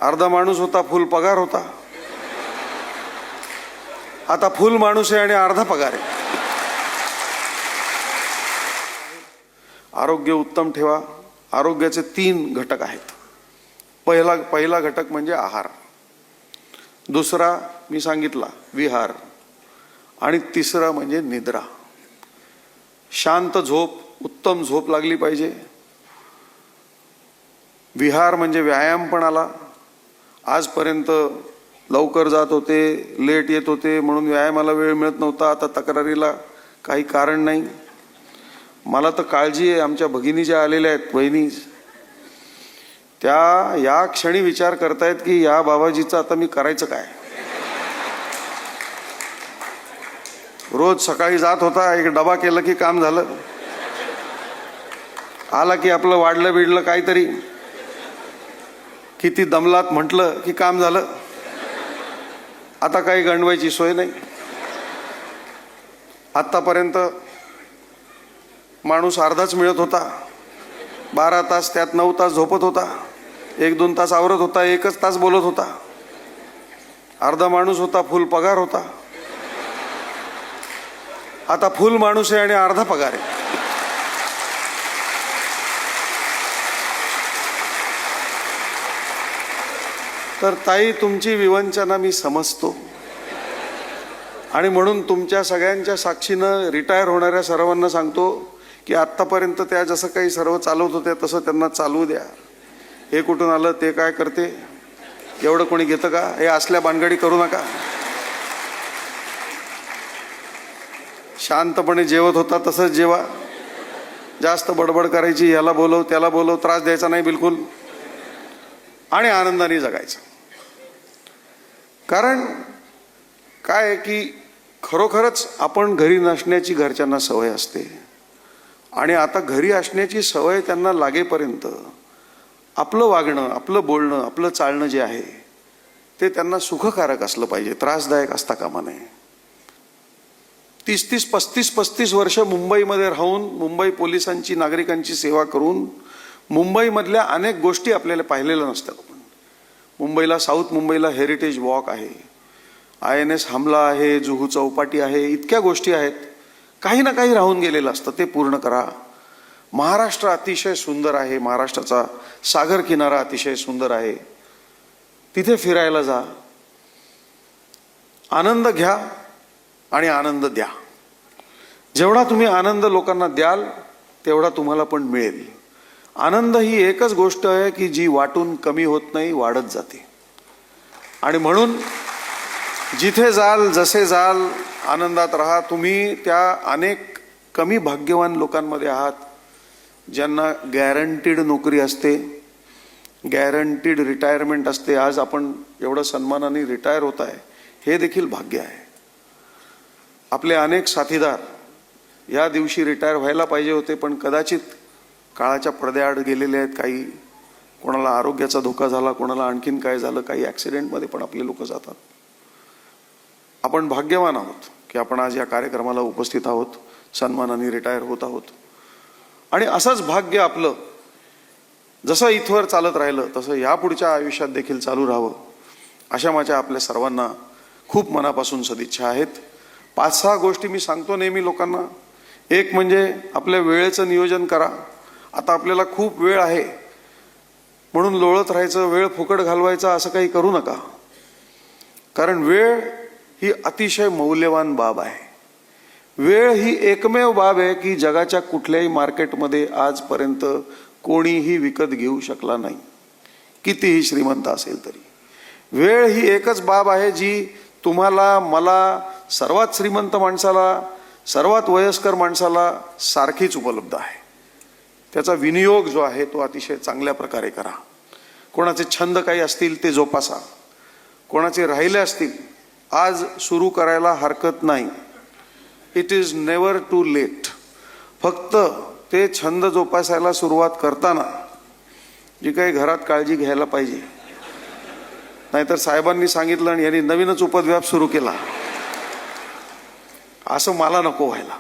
अर्धा माणूस होता, फुल पगार होता. आता फुल माणूस आहे आणि अर्धा पगार आहे. आरोग्य उत्तम ठेवा. आरोग्याचे 3 घटक आहेत. पहिला घटक म्हणजे आहार, दुसरा मी सांगितला विहार, आणि तिसरा म्हणजे निद्रा. शांत झोप, उत्तम झोप लागली पाहिजे. विहार म्हणजे व्यायामपणाला. आजपर्यंत लवकर जात होते, लेट येत होते म्हणून व्यायामाला वेळ मिळत नव्हता. आता तक्रारीला काही कारण नाही. मला तर काळजी आहे, आमच्या भगिनी ज्या आलेल्या आहेत, वहिनी, त्या या क्षणी विचार करतायत की या बाबाजीचं आता मी करायचं काय. रोज सकाळी जात होता, एक डबा केलं की काम झालं. आला की आपलं वाढलं बिडलं काहीतरी, किती दमलात म्हटलं की काम झालं. आता काही गंडवायची सोय नाही. आतापर्यंत माणूस अर्धाच मिळत होता. 12 तास, त्यात 9 तास झोपत होता, 1-2 तास आवरत होता, 1च तास बोलत होता. अर्धा माणूस होता, फुल पगार होता. आता फुल माणूस आहे आणि अर्धा पगार आहे. तर ताई, तुमची विवंचना मी समजतो, आणि म्हणून तुमच्या सगळ्यांच्या साक्षीनं रिटायर होणाऱ्या सर्वांना सांगतो की आत्तापर्यंत त्या जसं काही सर्व चालवत होत्या तसं त्यांना चालवू द्या. हे कुठून आलं, ते काय करते, एवढं कोणी घेतं का, हे असल्या भानगडी करू नका. शांतपणे जेवत होता तसंच जेवा. जास्त बडबड करायची, याला बोलव त्याला बोलव, त्रास द्यायचा नाही बिलकुल, आणि आनंदाने जगायचं. कारण काय आहे की खरोखरच आपण घरी नसण्याची घरच्यांना सवय असते, आणि आता घरी असण्याची सवय त्यांना लागेपर्यंत आपलं वागणं, आपलं बोलणं, आपलं चालणं जे आहे ते त्यांना सुखकारक असलं पाहिजे, त्रासदायक असता कामा नये. 30-30, 35-35 वर्ष मुंबईमध्ये राहून, मुंबई पोलिसांची, नागरिकांची सेवा करून मुंबईमधल्या अनेक गोष्टी आपल्याला पाहिलेल्या नसतात. मुंबईला, साऊथ मुंबईला हेरिटेज वॉक आहे, INS हमला आहे, जुहू चौपाटी आहे, इतक्या गोष्टी आहेत. काही ना काही राहून गेलेलं असतं, ते पूर्ण करा. महाराष्ट्र अतिशय सुंदर आहे, महाराष्ट्राचा सागर किनारा अतिशय सुंदर आहे, तिथे फिरायला जा, आनंद घ्या आणि आनंद द्या. जेवढा तुम्ही आनंद लोकांना द्याल तेवढा तुम्हाला पण मिळेल. आनंद ही एकच गोष्ट आहे की जी वाटून कमी होत नाही, वाढत जाते. आणि म्हणून जिथे जाल, जसे जाल, आनंदात राहा. तुम्ही त्या अनेक कमी भाग्यवान लोकांमध्ये आहात ज्यांना गॅरंटीड नोकरी असते, गॅरंटीड रिटायरमेंट असते. आज आपण एवढं सन्मानाने रिटायर होत आहे, हे देखील भाग्य आहे. आपले अनेक साथीदार या दिवशी रिटायर व्हायला पाहिजे होते, पण कदाचित काळाच्या पडद्याआड गेलेले आहेत. काही, कोणाला आरोग्याचा धोका झाला, कोणाला आणखीन काय झालं, काही ॲक्सिडेंटमध्ये पण आपले लोक जातात. आपण भाग्यवान आहोत की आपण आज या कार्यक्रमाला उपस्थित आहोत, सन्मानाने रिटायर होत आहोत. आणि असंच भाग्य आपलं जसं इथवर चालत राहिलं तसं यापुढच्या आयुष्यात देखील चालू राहावं, अशा माझ्या आपल्या सर्वांना खूप मनापासून सदिच्छा आहेत. 5-6 गोष्टी मी सांगतो नेहमी लोकांना. एक म्हणजे आपल्या वेळेचं नियोजन करा. आता आपल्याला खूप वेळ आहे म्हणून लोळत राहायचं, वेळ फुकट घालवायचा असं काही करू नका. कारण वेळ ही अतिशय मौल्यवान बाब आहे. वेळ ही एकमेव बाब आहे की जगाच्या कुठल्याही मार्केटमध्ये आजपर्यंत कोणीही विकत घेऊ शकला नाही, कितीही श्रीमंत असेल तरी. वेळ ही एकच बाब आहे जी तुम्हाला, मला, सर्वात श्रीमंत माणसाला, सर्वात वयस्कर माणसाला सारखीच उपलब्ध आहे. त्याचा विनियोग जो आहे तो अतिशय चांगल्या प्रकारे करा. कोणाचे छंद काही असतील ते जोपासा, कोणाचे राहिले असतील आज सुरू करायला हरकत नाही. It is never too late. फक्त ते छंद जोपासायला सुरुवात करताना जी काही घरात काळजी घ्यायला पाहिजे, नाहीतर साहेबांनी सांगितलं आणि यांनी नवीनच उपद्व्याप सुरू केला असं मला नको व्हायला.